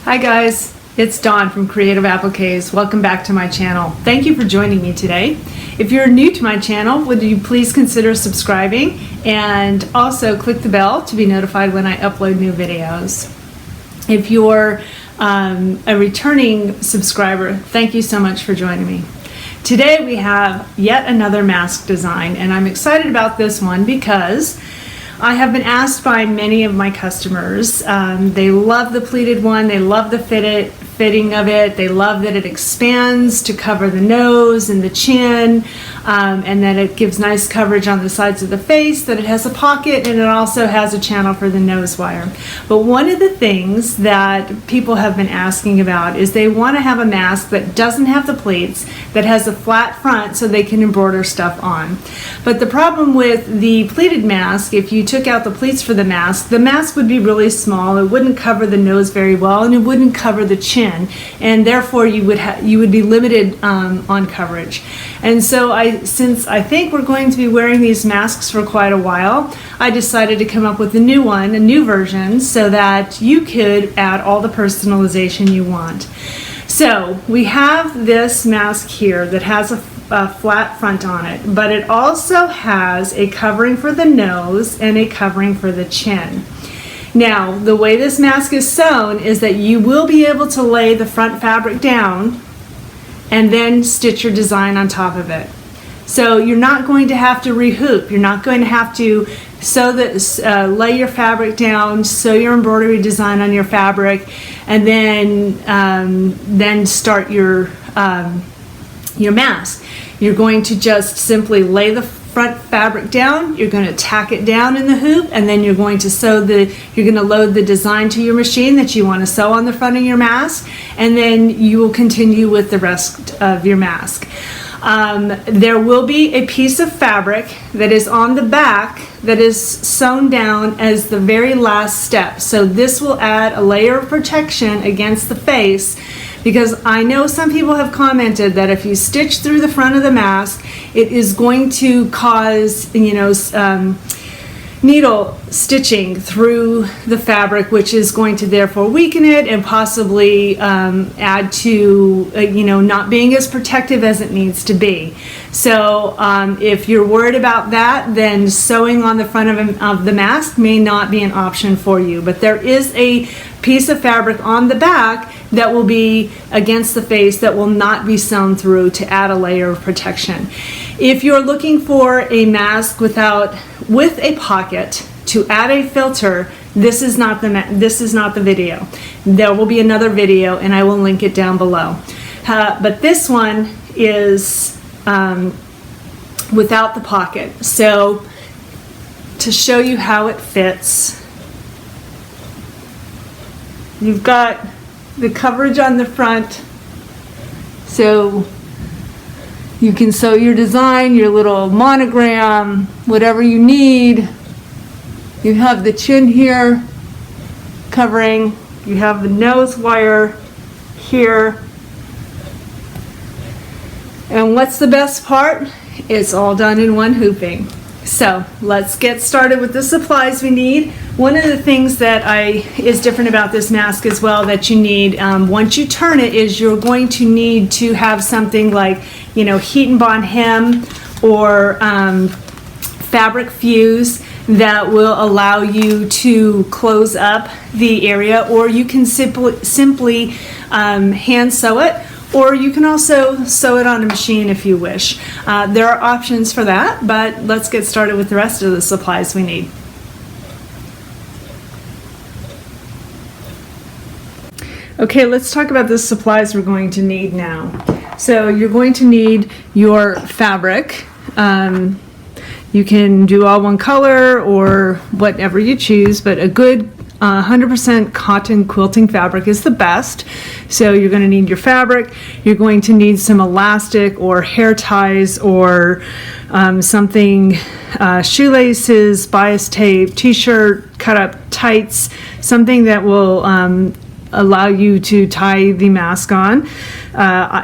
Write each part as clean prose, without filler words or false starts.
Hi guys, it's Dawn from Creative Appliques. Welcome back to my channel. Thank you for joining me today. If you're new to my channel, would you please consider subscribing and also click the bell to be notified when I upload new videos. If you're a returning subscriber, thank you so much for joining me. Today we have yet another mask design, and I'm excited about this one because I have been asked by many of my customers. They love the pleated one, they love the fitting of it, they love that it expands to cover the nose and the chin, and that it gives nice coverage on the sides of the face, that it has a pocket, and it also has a channel for the nose wire. But one of the things that people have been asking about is they want to have a mask that doesn't have the pleats, that has a flat front so they can embroider stuff on. But the problem with the pleated mask, if you took out the pleats for the mask would be really small. It wouldn't cover the nose very well, and it wouldn't cover the chin, and therefore you would be limited on coverage. And so since I think we're going to be wearing these masks for quite a while, I decided to come up with a new one, a new version, so that you could add all the personalization you want. So we have this mask here that has a flat front on it, but it also has a covering for the nose and a covering for the chin. Now, the way this mask is sewn is that you will be able to lay the front fabric down and then stitch your design on top of it. So you're not going to have to rehoop. You're not going to have to lay your fabric down, sew your embroidery design on your fabric, and then start your mask. You're going to just simply lay the front fabric down, you're going to tack it down in the hoop, and then you're going to load the design to your machine that you want to sew on the front of your mask, and then you will continue with the rest of your mask. There will be a piece of fabric that is on the back that is sewn down as the very last step. So this will add a layer of protection against the face, because I know some people have commented that if you stitch through the front of the mask, it is going to cause, needle stitching through the fabric, which is going to therefore weaken it and possibly add to not being as protective as it needs to be. So if you're worried about that, then sewing on the front of the mask may not be an option for you. But there is a piece of fabric on the back that will be against the face that will not be sewn through to add a layer of protection. If you're looking for a mask with a pocket to add a filter, this is not the video. There will be another video, and I will link it down below. But this one is without the pocket. So to show you how it fits, you've got the coverage on the front, so you can sew your design, your little monogram, whatever you need. You have the chin here covering, you have the nose wire here. And what's the best part? It's all done in one hooping. So let's get started with the supplies we need. One of the things that is different about this mask as well that you need once you turn it is you're going to need to have something like heat and bond hem or fabric fuse that will allow you to close up the area, or you can simply hand sew it, or you can also sew it on a machine if you wish. There are options for that, but let's get started with the rest of the supplies we need. Okay, let's talk about the supplies we're going to need now. So you're going to need your fabric. You can do all one color or whatever you choose, but a good 100% cotton quilting fabric is the best. So you're going to need your fabric. You're going to need some elastic or hair ties or something, shoelaces, bias tape, t-shirt, cut up tights, something that will allow you to tie the mask on.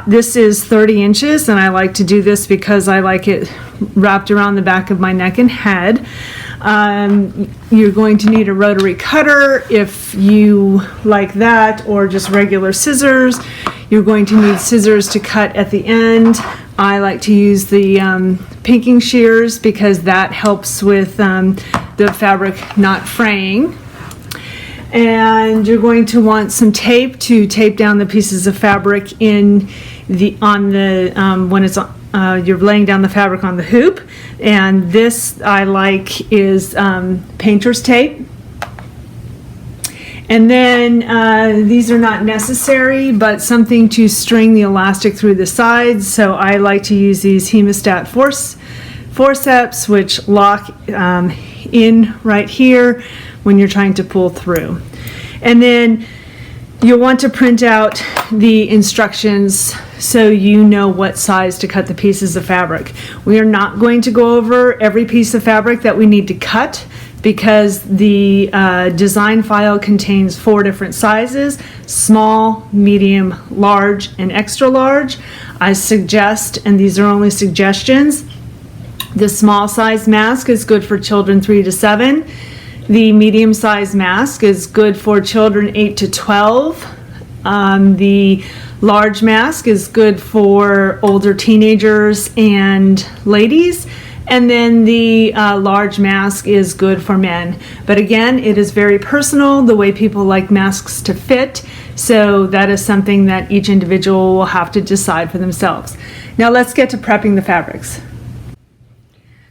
This is 30 inches, and I like to do this because I like it wrapped around the back of my neck and head. You're going to need a rotary cutter if you like that, or just regular scissors. You're going to need scissors to cut at the end. I like to use the pinking shears because that helps with the fabric not fraying. And you're going to want some tape to tape down the pieces of fabric when it's you're laying down the fabric on the hoop. And this I like is painter's tape. And then these are not necessary, but something to string the elastic through the sides. So I like to use these hemostat forceps, which lock in right here when you're trying to pull through. And then you'll want to print out the instructions so you know what size to cut the pieces of fabric. We are not going to go over every piece of fabric that we need to cut, because the design file contains 4 different sizes: small, medium, large, and extra large. I suggest, and these are only suggestions, the small size mask is good for children 3 to 7. The medium size mask is good for children 8 to 12. The large mask is good for older teenagers and ladies. And then the large mask is good for men. But again, it is very personal the way people like masks to fit. So that is something that each individual will have to decide for themselves. Now let's get to prepping the fabrics.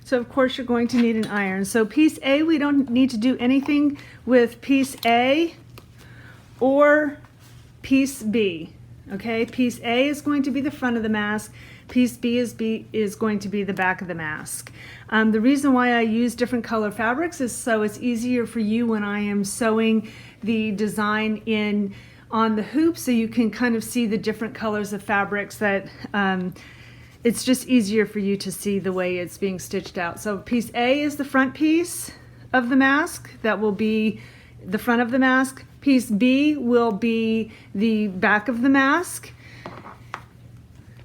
So of course you're going to need an iron. So piece A, we don't need to do anything with piece A or piece B. Okay, piece A is going to be the front of the mask. Piece B is going to be the back of the mask. The reason why I use different color fabrics is so it's easier for you when I am sewing the design in on the hoop, so you can kind of see the different colors of fabrics that it's just easier for you to see the way it's being stitched out. So piece A is the front piece of the mask. That will be the front of the mask. Piece B will be the back of the mask.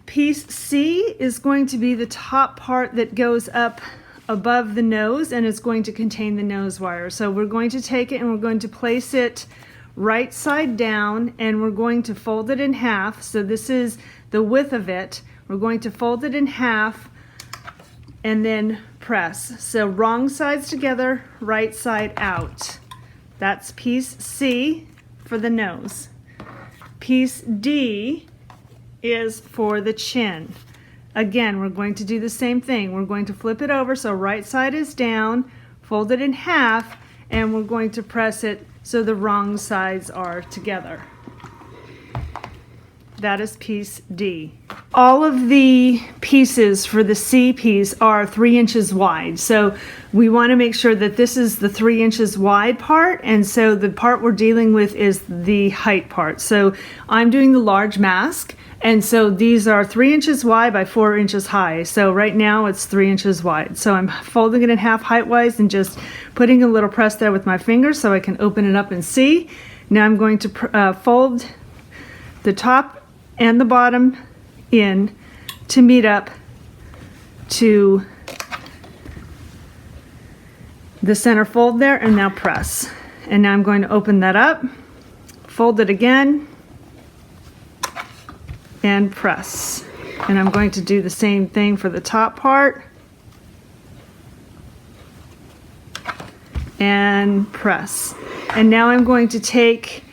Piece C is going to be the top part that goes up above the nose and is going to contain the nose wire. So we're going to take it and we're going to place it right side down, and we're going to fold it in half. So this is the width of it. We're going to fold it in half and then press. So wrong sides together, right side out. That's piece C for the nose. Piece D is for the chin. Again, we're going to do the same thing. We're going to flip it over so right side is down, fold it in half, and we're going to press it so the wrong sides are together. That is piece D. All of the pieces for the C piece are 3 inches wide. So we want to make sure that this is the 3 inches wide part, and so the part we're dealing with is the height part. So I'm doing the large mask, and so these are 3 inches wide by 4 inches high. So right now it's 3 inches wide. So I'm folding it in half height-wise and just putting a little press there with my finger so I can open it up and see. Now I'm going to fold the top and the bottom in to meet up to the center fold there, and now press. And now I'm going to open that up, fold it again, and press. And I'm going to do the same thing for the top part and press. And now I'm going to take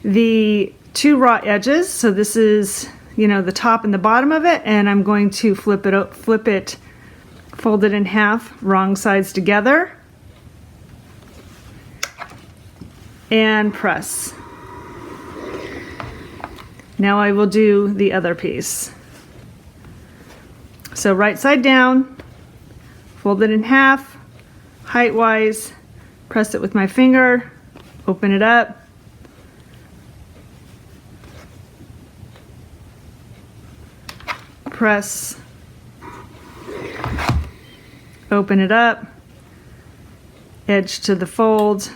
the 2 raw edges, so this is, you know, the top and the bottom of it, and I'm going to flip it, fold it in half, wrong sides together, and press. Now I will do the other piece. So right side down, fold it in half, height-wise, press it with my finger, open it up, press, open it up, edge to the fold,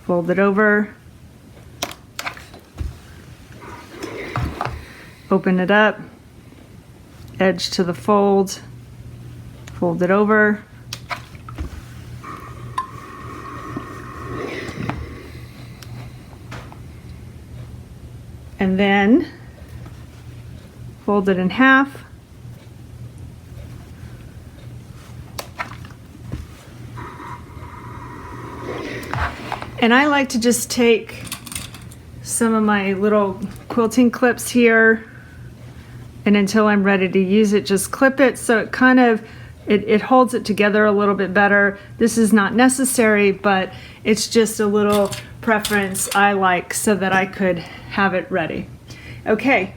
fold it over, open it up, edge to the fold, fold it over, and then fold it in half. And I like to just take some of my little quilting clips here, and until I'm ready to use it, just clip it so it kind of it holds it together a little bit better. This is not necessary, but it's just a little preference I like so that I could have it ready. Okay,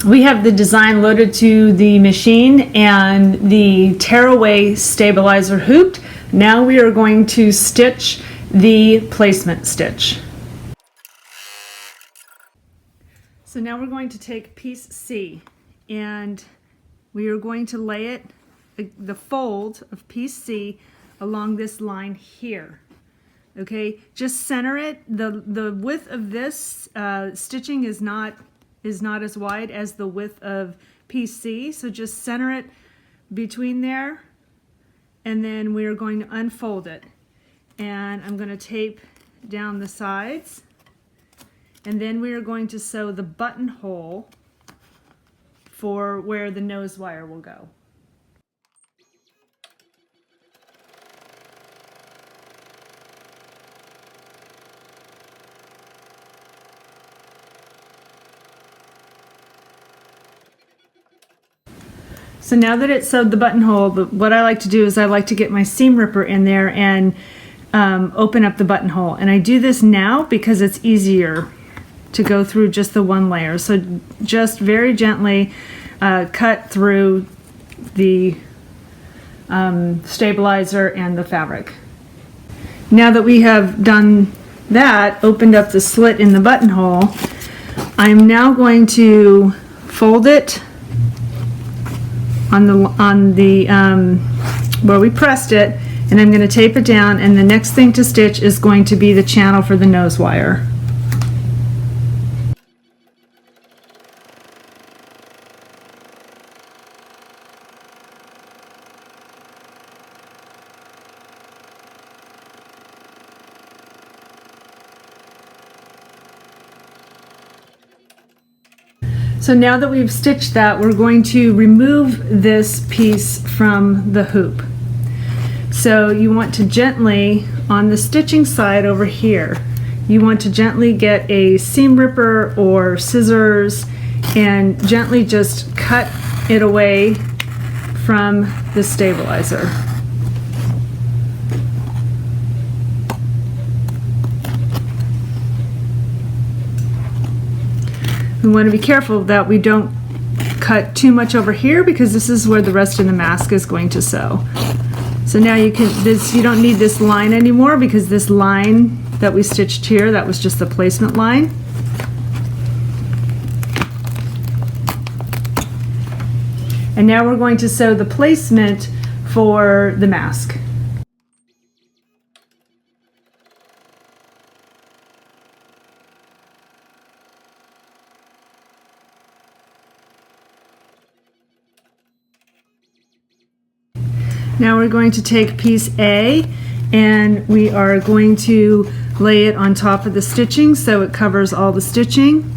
we have the design loaded to the machine and the tearaway stabilizer hooped. Now we are going to stitch the placement stitch. So now we're going to take piece C and we are going to lay it, the fold of piece C, along this line here. Okay, just center it. The width of this stitching is not as wide as the width of piece C, so just center it between there, and then we are going to unfold it. And I'm going to tape down the sides, and then we are going to sew the buttonhole for where the nose wire will go. So now that it's sewed the buttonhole, what I like to do is I like to get my seam ripper in there and open up the buttonhole. And I do this now because it's easier to go through just the one layer. So just very gently cut through the stabilizer and the fabric. Now that we have done that, opened up the slit in the buttonhole, I'm now going to fold it on the where we pressed it, and I'm going to tape it down, and the next thing to stitch is going to be the channel for the nose wire. So now that we've stitched that, we're going to remove this piece from the hoop. So you want to gently, on the stitching side over here, you want to gently get a seam ripper or scissors and gently just cut it away from the stabilizer. We want to be careful that we don't cut too much over here, because this is where the rest of the mask is going to sew. So now you don't need this line anymore, because this line that we stitched here, that was just the placement line. And now we're going to sew the placement for the mask. Now we're going to take piece A and we are going to lay it on top of the stitching so it covers all the stitching.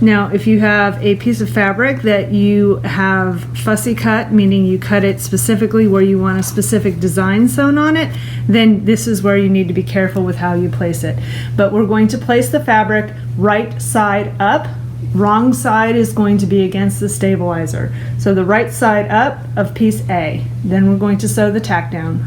Now if you have a piece of fabric that you have fussy cut, meaning you cut it specifically where you want a specific design sewn on it, then this is where you need to be careful with how you place it. But we're going to place the fabric right side up. Wrong side is going to be against the stabilizer. So the right side up of piece A. Then we're going to sew the tack down.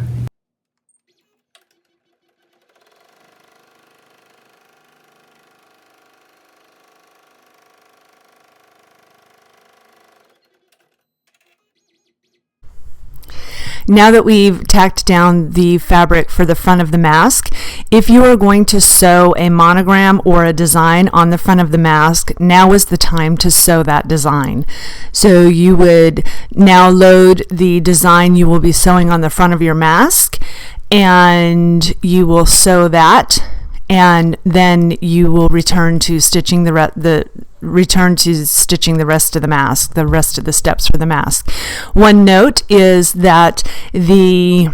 Now that we've tacked down the fabric for the front of the mask, if you are going to sew a monogram or a design on the front of the mask, now is the time to sew that design. So you would now load the design you will be sewing on the front of your mask, and you will sew that, and then you will return to stitching the rest of the mask, the rest of the steps for the mask. One note is that the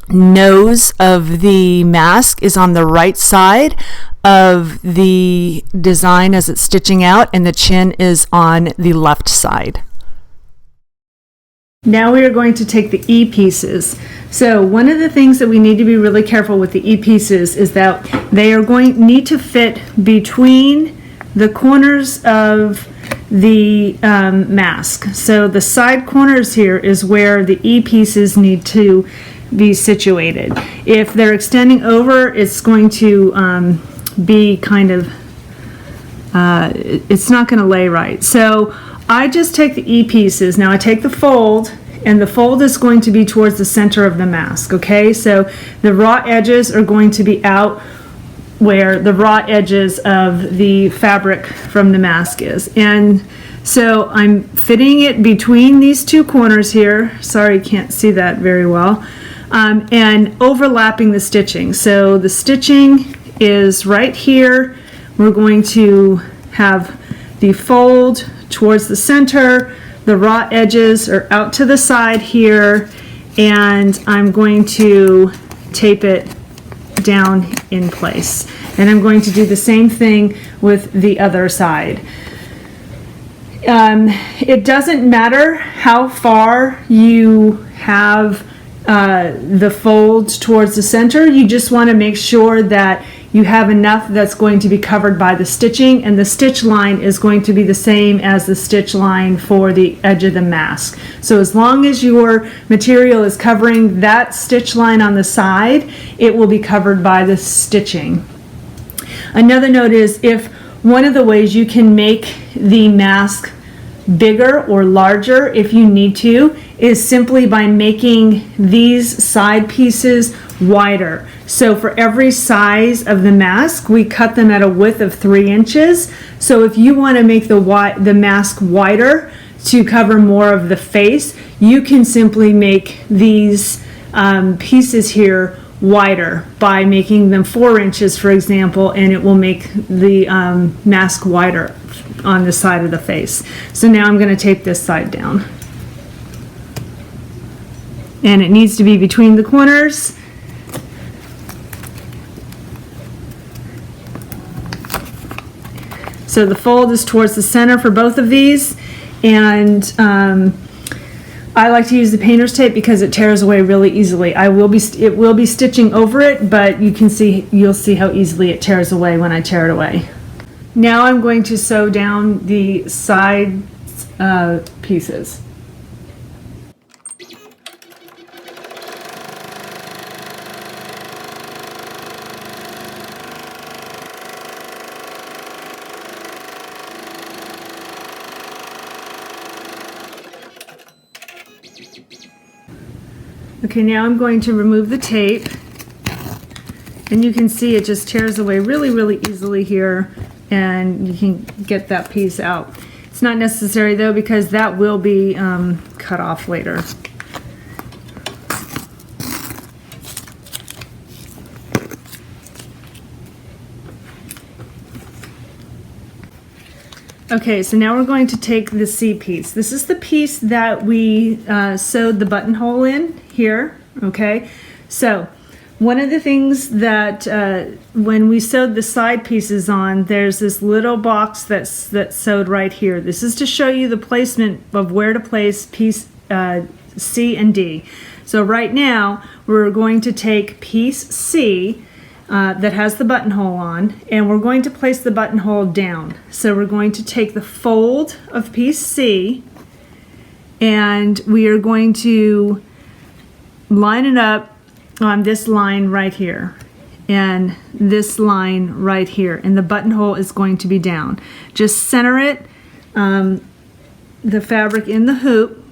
nose of the mask is on the right side of the design as it's stitching out, and the chin is on the left side. Now we are going to take the E pieces. So one of the things that we need to be really careful with the E pieces is that they are need to fit between the corners of the mask. So the side corners here is where the E pieces need to be situated. If they're extending over, it's going to be kind of, it's not going to lay right. So I just take the E pieces. Now I take the fold, and the fold is going to be towards the center of the mask, okay? So the raw edges are going to be out where the raw edges of the fabric from the mask is. And so I'm fitting it between these two corners here. Sorry, you can't see that very well. And overlapping the stitching. So the stitching is right here. We're going to have the fold towards the center. The raw edges are out to the side here, and I'm going to tape it down in place. And I'm going to do the same thing with the other side. It doesn't matter how far you have the folds towards the center. You just want to make sure that you have enough that's going to be covered by the stitching, and the stitch line is going to be the same as the stitch line for the edge of the mask. So as long as your material is covering that stitch line on the side, it will be covered by the stitching. Another note is, if one of the ways you can make the mask bigger or larger if you need to is simply by making these side pieces wider. So for every size of the mask, we cut them at a width of 3 inches. So if you want to make the mask wider to cover more of the face, you can simply make these pieces here wider by making them 4 inches, for example, and it will make the mask wider on the side of the face. So now I'm going to tape this side down. And it needs to be between the corners. So the fold is towards the center for both of these, and I like to use the painter's tape because it tears away really easily. It will be stitching over it, but you'll see how easily it tears away when I tear it away. Now I'm going to sew down the side pieces. Okay, now I'm going to remove the tape, and you can see it just tears away really, really easily here, and you can get that piece out. It's not necessary though, because that will be cut off later. Okay, so now we're going to take the C piece. This is the piece that we sewed the buttonhole in here, okay? So one of the things that when we sewed the side pieces on, there's this little box that's sewed right here. This is to show you the placement of where to place piece C and D. So right now, we're going to take piece C, that has the buttonhole on, and we're going to place the buttonhole down. So we're going to take the fold of piece C, and we are going to line it up on this line right here and this line right here, and the buttonhole is going to be down. Just center it, the fabric in the hoop,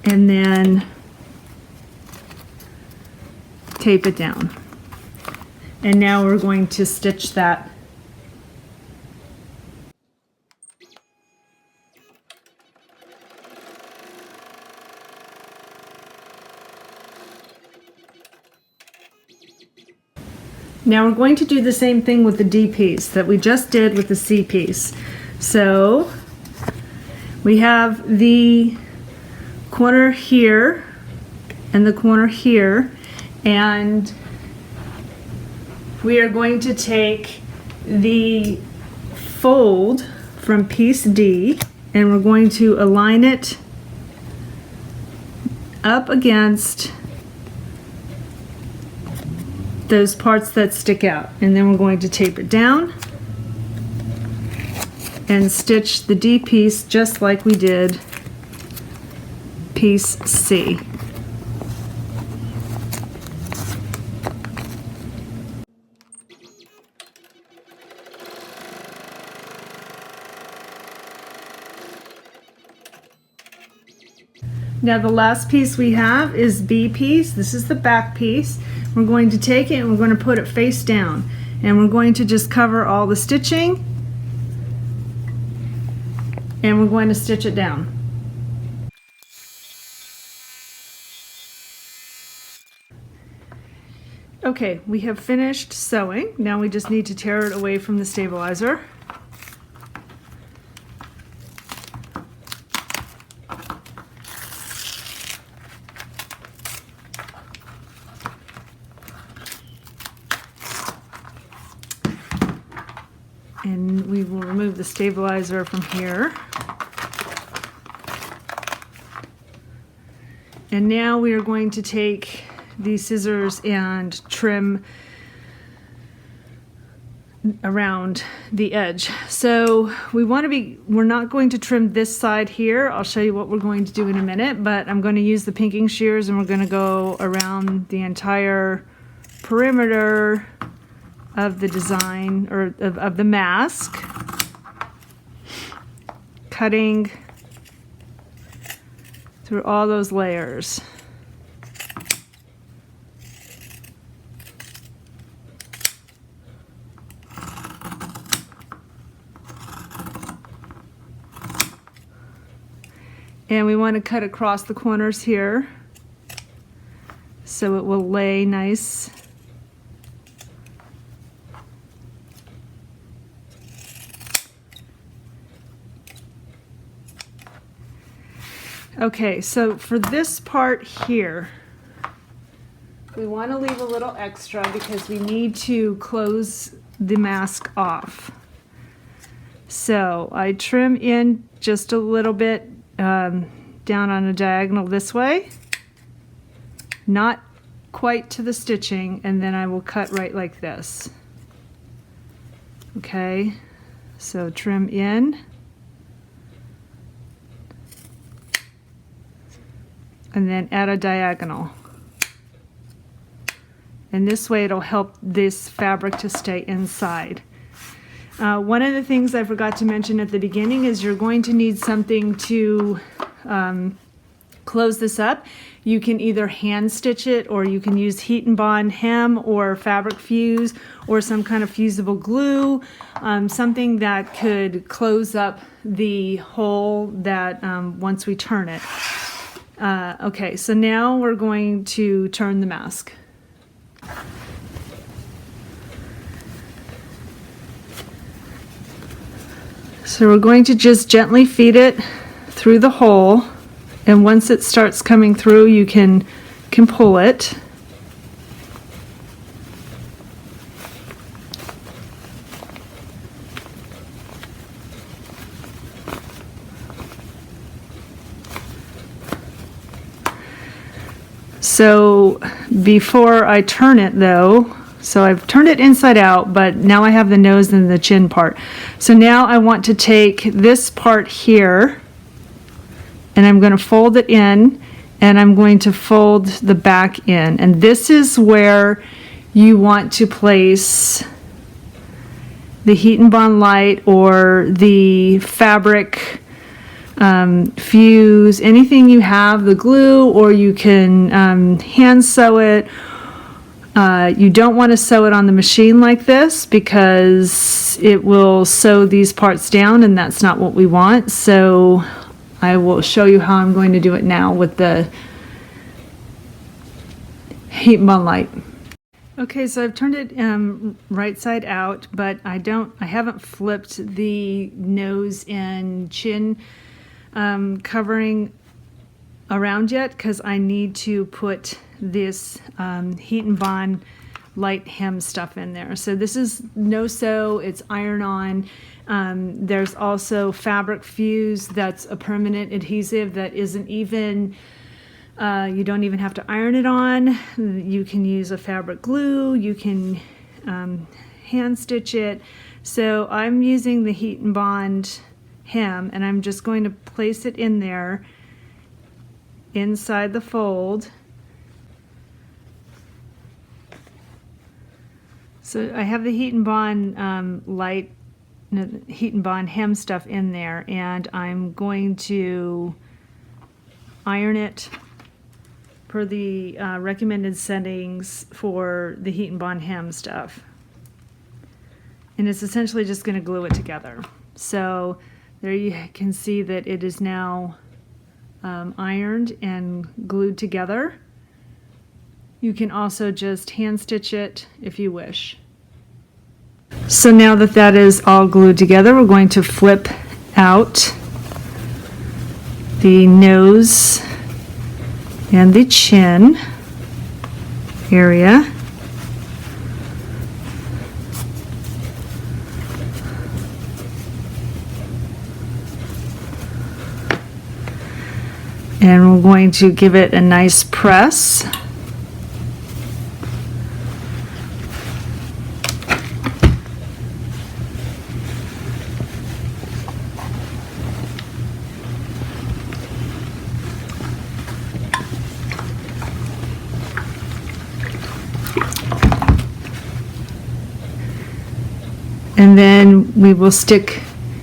and then tape it down. And now we're going to stitch that. Now we're going to do the same thing with the D piece that we just did with the C piece. So we have the corner here and the corner here, and we are going to take the fold from piece D and we're going to align it up against those parts that stick out, and then we're going to tape it down and stitch the D piece just like we did piece C. Now the last piece we have is B piece. This is the back piece. We're going to take it and we're going to put it face down, and we're going to just cover all the stitching and we're going to stitch it down. Okay, we have finished sewing. Now we just need to tear it away from the stabilizer. And we will remove the stabilizer from here. And now we are going to take these scissors and trim around the edge. So we're not going to trim this side here. I'll show you what we're going to do in a minute, but I'm going to use the pinking shears and we're going to go around the entire perimeter of the design, or of the mask, cutting through all those layers. And we want to cut across the corners here so it will lay nice. Okay, so for this part here, we want to leave a little extra because we need to close the mask off. So I trim in just a little bit down on a diagonal this way, not quite to the stitching, and then I will cut right like this. Okay, so trim in. And then add a diagonal. And this way it'll help this fabric to stay inside. One of the things I forgot to mention at the beginning is you're going to need something to close this up. You can either hand stitch it, or you can use heat and bond hem or fabric fuse or some kind of fusible glue, something that could close up the hole that once we turn it. Okay, so now we're going to turn the mask. So we're going to just gently feed it through the hole, and once it starts coming through, you can pull it. So before I turn it though, so I've turned it inside out, but now I have the nose and the chin part. So now I want to take this part here and I'm going to fold it in, and I'm going to fold the back in. And this is where you want to place the heat and bond light or the fabric fuse, anything you have, the glue, or you can hand sew it. You don't want to sew it on the machine like this because it will sew these parts down, and that's not what we want. So I will show you how I'm going to do it now with the heat and bond light. Okay, so I've turned it right side out, but I haven't flipped the nose and chin covering around yet because I need to put this heat and bond light hem stuff in there. So this is no sew, it's iron on. There's also fabric fuse, that's a permanent adhesive that isn't even, you don't even have to iron it on. You can use a fabric glue, you can hand stitch it. So I'm using the heat and bond hem, and I'm just going to place it in there inside the fold. So I have the heat and bond heat and bond hem stuff in there, and I'm going to iron it per the recommended settings for the heat and bond hem stuff. And it's essentially just going to glue it together. So there you can see that it is now ironed and glued together. You can also just hand stitch it if you wish. So now that that is all glued together, we're going to flip out the nose and the chin area. And we're going to give it a nice press. And then we will stick,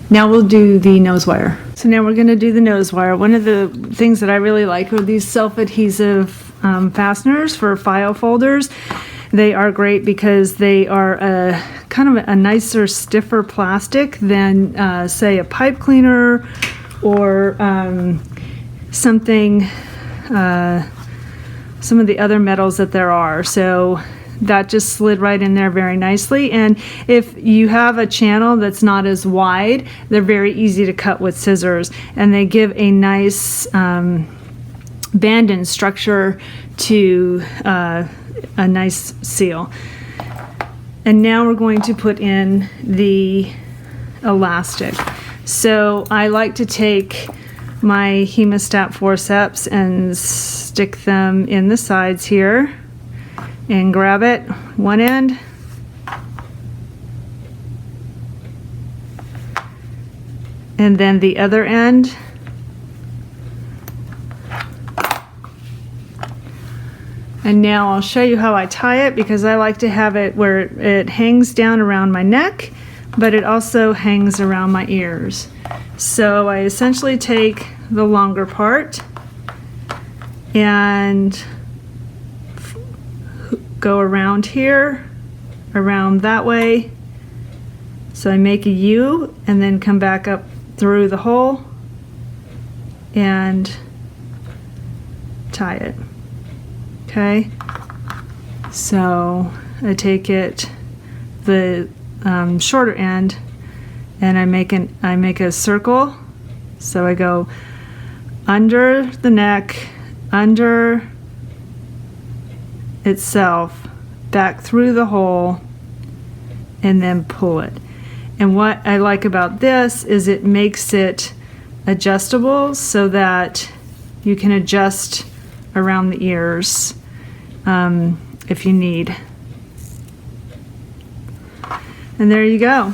now we'll do the nose wire. So now we're going to do the nose wire. One of the things that I really like are these self-adhesive fasteners for file folders. They are great because they are kind of a nicer, stiffer plastic than say a pipe cleaner or something, some of the other metals that there are. So that just slid right in there very nicely. And if you have a channel that's not as wide, they're very easy to cut with scissors, and they give a nice band-in structure to a nice seal. And now we're going to put in the elastic. So I like to take my hemostat forceps and stick them in the sides here and grab it one end and then the other end, and now I'll show you how I tie it, because I like to have it where it hangs down around my neck, but it also hangs around my ears. So I essentially take the longer part and go around here, around that way. So I make a U and then come back up through the hole and tie it. Okay, so I take it the shorter end and I make a circle. So I go under the neck, under itself, back through the hole, and then pull it. And what I like about this is it makes it adjustable so that you can adjust around the ears if you need. And there you go.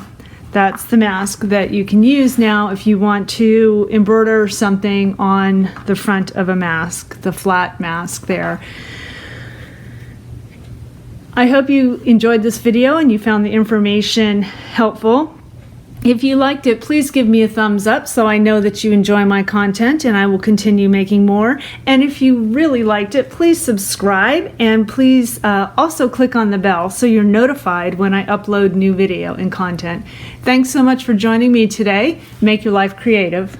That's the mask that you can use now if you want to embroider something on the front of a mask, the flat mask there. I hope you enjoyed this video and you found the information helpful. If you liked it, please give me a thumbs up so I know that you enjoy my content and I will continue making more. And if you really liked it, please subscribe, and please also click on the bell so you're notified when I upload new video and content. Thanks so much for joining me today. Make your life creative.